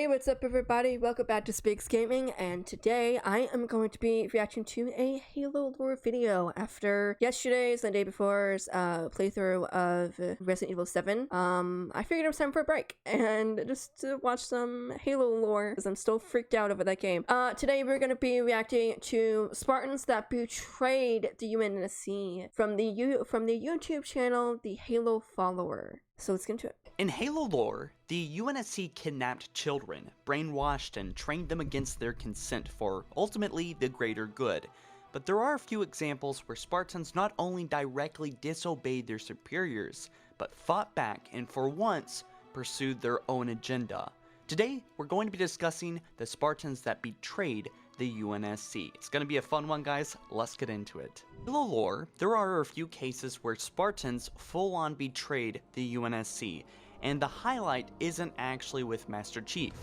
Hey, what's up everybody? Welcome back to Spiggs Gaming, and today I am going to be reacting to a Halo lore video after yesterday's and the day before's playthrough of Resident Evil 7. I figured it was time for a break and just to watch some Halo lore because I'm still freaked out over that game. Today we're going to be reacting to Spartans that betrayed the UNSC from the YouTube channel The Halo Follower. So let's get into it. In Halo lore, the UNSC kidnapped children, brainwashed, and trained them against their consent for, ultimately, the greater good. But there are a few examples where Spartans not only directly disobeyed their superiors, but fought back and for once, pursued their own agenda. Today, we're going to be discussing the Spartans that betrayed the UNSC. It's going to be a fun one, guys. Let's get into it. In Halo lore, there are a few cases where Spartans full-on betrayed the UNSC, and the highlight isn't actually with Master Chief.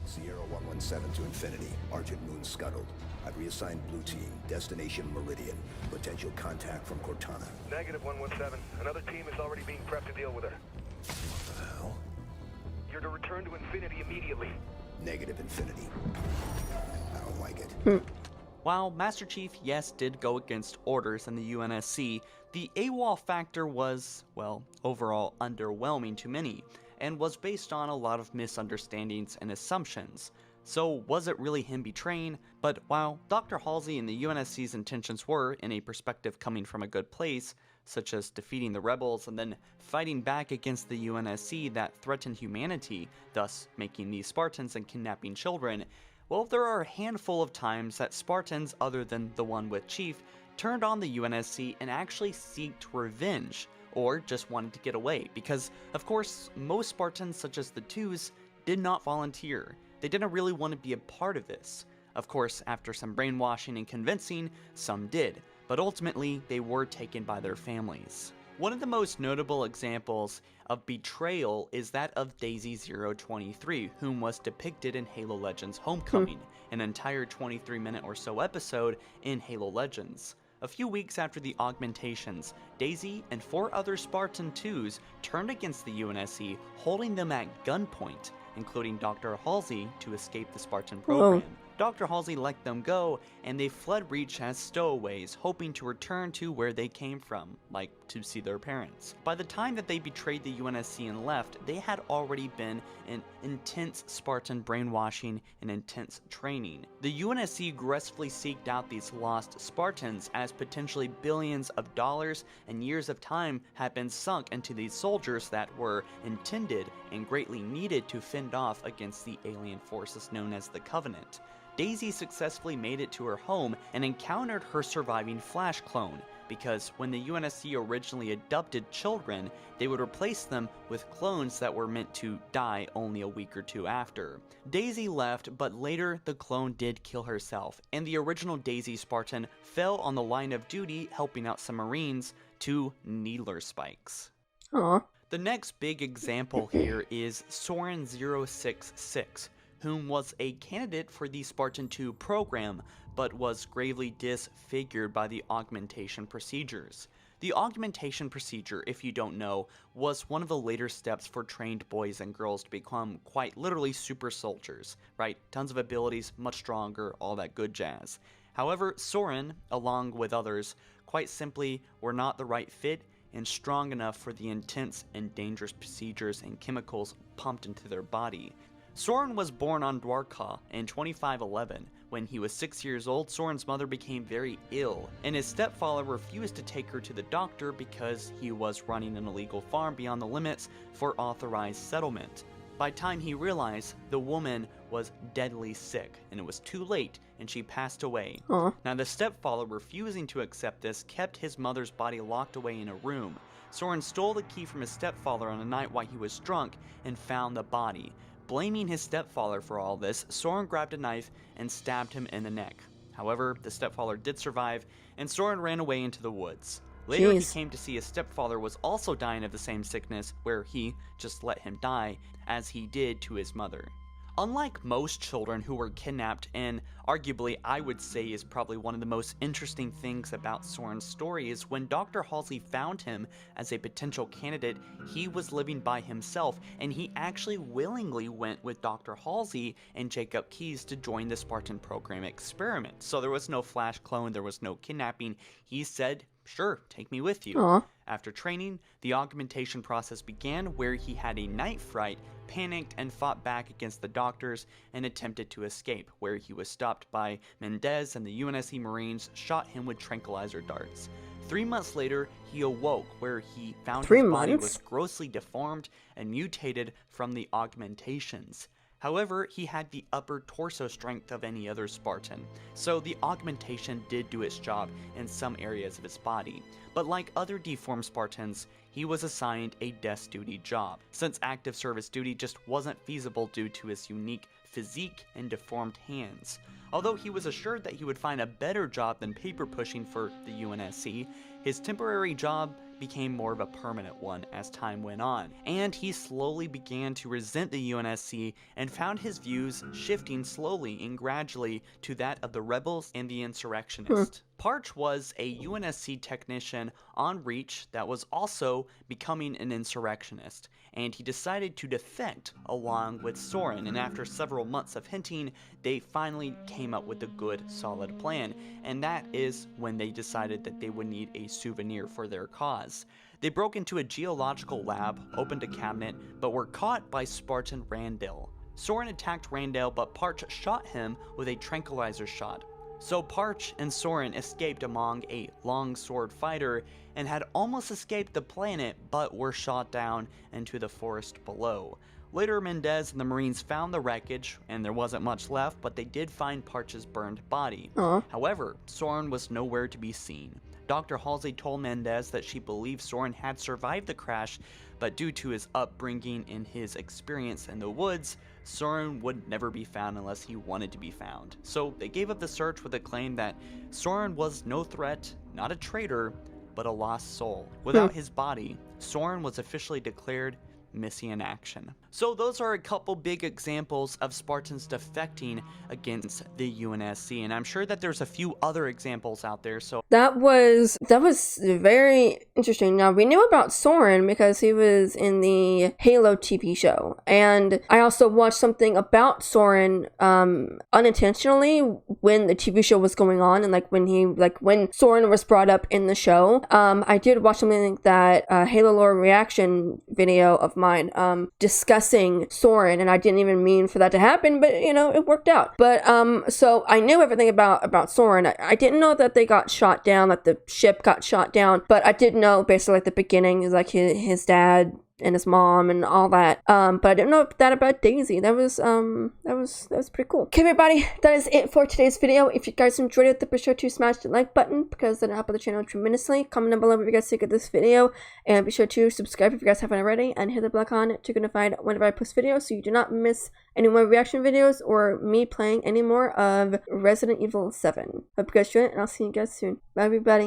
Sierra 117 to Infinity. Argent Moon scuttled. I've reassigned Blue Team. Destination Meridian. Potential contact from Cortana. Negative 117. Another team is already being prepped to deal with her. What the hell? You're to return to Infinity immediately. Negative Infinity. I don't like it. While Master Chief, yes, did go against orders in the UNSC, the AWOL factor was, well, overall underwhelming to many, and was based on a lot of misunderstandings and assumptions. So was it really him betraying? But while Dr. Halsey and the UNSC's intentions were, in a perspective coming from a good place, such as defeating the rebels and then fighting back against the UNSC that threatened humanity, thus making these Spartans and kidnapping children, well, there are a handful of times that Spartans, other than the one with Chief, turned on the UNSC and actually sought revenge, or just wanted to get away, because, of course, most Spartans, such as the Twos, did not volunteer. They didn't really want to be a part of this. Of course, after some brainwashing and convincing, some did, but ultimately, they were taken by their families. One of the most notable examples of betrayal is that of Daisy 023, whom was depicted in Halo Legends Homecoming, an entire 23-minute or so episode in Halo Legends. A few weeks after the augmentations, Daisy and 4 other Spartan 2s turned against the UNSC, holding them at gunpoint, including Dr. Halsey to escape the Spartan program. Dr. Halsey let them go, and they fled Reach as stowaways, hoping to return to where they came from, like to see their parents. By the time that they betrayed the UNSC and left, they had already been in intense Spartan brainwashing and intense training. The UNSC aggressively seeked out these lost Spartans, as potentially billions of dollars and years of time had been sunk into these soldiers that were intended and greatly needed to fend off against the alien forces known as the Covenant. Daisy successfully made it to her home and encountered her surviving Flash clone, because when the UNSC originally adopted children, they would replace them with clones that were meant to die only a week or two after. Daisy left, but later the clone did kill herself, and the original Daisy Spartan fell on the line of duty helping out some Marines to needler spikes. Aww. The next big example here is Soren 066, whom was a candidate for the Spartan 2 program, but was gravely disfigured by the augmentation procedures. The augmentation procedure, if you don't know, was one of the later steps for trained boys and girls to become quite literally super soldiers, right? Tons of abilities, much stronger, all that good jazz. However, Soren, along with others, quite simply were not the right fit and strong enough for the intense and dangerous procedures and chemicals pumped into their body. Soren was born on Dwarka in 2511. When he was 6 years old, Soren's mother became very ill, and his stepfather refused to take her to the doctor because he was running an illegal farm beyond the limits for authorized settlement. By the time he realized, the woman was deadly sick, and it was too late, and she passed away. Aww. Now, the stepfather, refusing to accept this, kept his mother's body locked away in a room. Soren stole the key from his stepfather on a night while he was drunk and found the body. Blaming his stepfather for all this, Soren grabbed a knife and stabbed him in the neck. However, the stepfather did survive, and Soren ran away into the woods. Later, he came to see his stepfather was also dying of the same sickness, where he just let him die, as he did to his mother. Unlike most children who were kidnapped, and arguably I would say is probably one of the most interesting things about Soren's story, is when Dr. Halsey found him as a potential candidate, he was living by himself, and he actually willingly went with Dr. Halsey and Jacob Keyes to join the Spartan program experiment. So there was no flash clone, there was no kidnapping. He said, "Sure, take me with you." Aww. After training, the augmentation process began, where he had a night fright, panicked, and fought back against the doctors and attempted to escape, where he was stopped by Mendez, and the UNSC Marines shot him with tranquilizer darts. 3 months later, he awoke, where he found his body was grossly deformed and mutated from the augmentations. However, he had the upper torso strength of any other Spartan, so the augmentation did do its job in some areas of his body. But like other deformed Spartans, he was assigned a desk duty job, since active service duty just wasn't feasible due to his unique physique and deformed hands. Although he was assured that he would find a better job than paper pushing for the UNSC, his temporary job became more of a permanent one as time went on, and he slowly began to resent the UNSC and found his views shifting slowly and gradually to that of the rebels and the insurrectionists. Parch was a UNSC technician on Reach that was also becoming an insurrectionist, and he decided to defect along with Soren, and after several months of hinting, they finally came up with a good, solid plan, and that is when they decided that they would need a souvenir for their cause. They broke into a geological lab, opened a cabinet, but were caught by Spartan Randall. Soren attacked Randall, but Parch shot him with a tranquilizer shot. So Parch and Soren escaped among a longsword fighter and had almost escaped the planet, but were shot down into the forest below. Later, Mendez and the Marines found the wreckage, and there wasn't much left, but they did find Parch's burned body. However, Soren was nowhere to be seen. Dr. Halsey told Mendez that she believed Soren had survived the crash, but due to his upbringing and his experience in the woods, Soren would never be found unless he wanted to be found. So they gave up the search with a claim that Soren was no threat, not a traitor, but a lost soul. Without his body, Soren was officially declared missing in action. So those are a couple big examples of Spartans defecting against the UNSC, and I'm sure that there's a few other examples out there. So that was very interesting. Now, we knew about Soren because he was in the Halo TV show, and I also watched something about Soren unintentionally when the TV show was going on, and when Soren was brought up in the show. I did watch something that Halo lore reaction video of mine discussing Soren, and I didn't even mean for that to happen, but it worked out. But so I knew everything about Soren. I didn't know that they got shot down, that the ship got shot down, but I did know basically like the beginning is like his dad and his mom and all that. But I didn't know that about Daisy. That was pretty cool. Okay, everybody, that is it for today's video. If you guys enjoyed it, then be sure to smash the like button because that'll help the channel tremendously. Comment down below what you guys think of this video, and be sure to subscribe if you guys haven't already, and hit the bell icon to get notified whenever I post videos so you do not miss any more reaction videos or me playing any more of Resident Evil 7. Hope you guys enjoy it, and I'll see you guys soon. Bye, everybody.